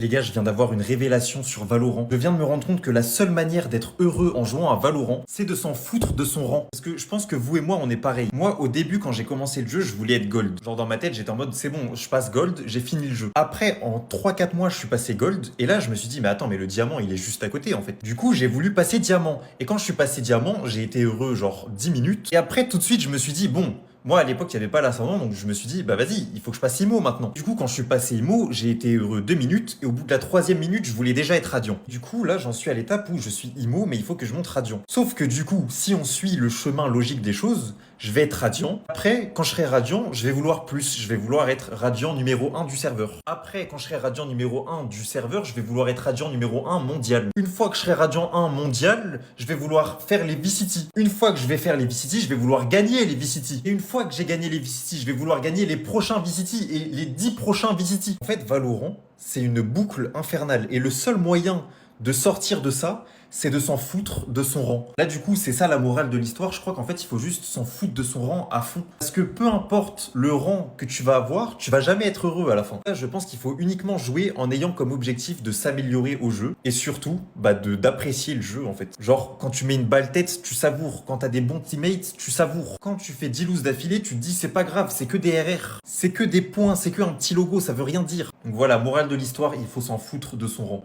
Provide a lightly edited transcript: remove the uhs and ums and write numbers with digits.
Les gars, je viens d'avoir une révélation sur Valorant. Je viens de me rendre compte que la seule manière d'être heureux en jouant à Valorant, c'est de s'en foutre de son rang. Parce que je pense que vous et moi, on est pareil. Moi, au début, quand j'ai commencé le jeu, je voulais être gold. Genre dans ma tête, j'étais en mode, c'est bon, je passe gold, j'ai fini le jeu. Après, en 3-4 mois, je suis passé gold. Et là, je me suis dit, mais attends, mais le diamant, il est juste à côté, en fait. Du coup, j'ai voulu passer diamant. Et quand je suis passé diamant, j'ai été heureux genre 10 minutes. Et après, tout de suite, je me suis dit, bon, moi, à l'époque, il n'y avait pas l'ascendant, donc je me suis dit, bah vas-y, il faut que je passe IMO maintenant. Du coup, quand je suis passé IMO, j'ai été heureux 2 minutes, et au bout de la troisième minute, je voulais déjà être radiant. Du coup, là, j'en suis à l'étape où je suis IMO, mais il faut que je monte radiant. Sauf que du coup, si on suit le chemin logique des choses, je vais être radiant. Après, quand je serai radiant, je vais vouloir plus. Je vais vouloir être radiant numéro 1 du serveur. Après, quand je serai radiant numéro 1 du serveur, je vais vouloir être radiant numéro 1 mondial. Une fois que je serai radiant 1 mondial, je vais vouloir faire les VCT. Une fois que je vais faire les VCT, je vais vouloir gagner les VCT. Et une fois que j'ai gagné les VCT, je vais vouloir gagner les prochains VCT et les 10 prochains VCT. En fait, Valorant, c'est une boucle infernale. Et le seul moyen de sortir de ça, c'est de s'en foutre de son rang. Là, du coup, c'est ça la morale de l'histoire. Je crois qu'en fait, il faut juste s'en foutre de son rang à fond. Parce que peu importe le rang que tu vas avoir, tu vas jamais être heureux à la fin. Là, je pense qu'il faut uniquement jouer en ayant comme objectif de s'améliorer au jeu et surtout, d'apprécier le jeu en fait. Genre, quand tu mets une balle tête, tu savoures. Quand t'as des bons teammates, tu savoures. Quand tu fais 10 loses d'affilée, tu te dis c'est pas grave, c'est que des RR. C'est que des points, c'est que un petit logo, ça veut rien dire. Donc voilà, morale de l'histoire, il faut s'en foutre de son rang.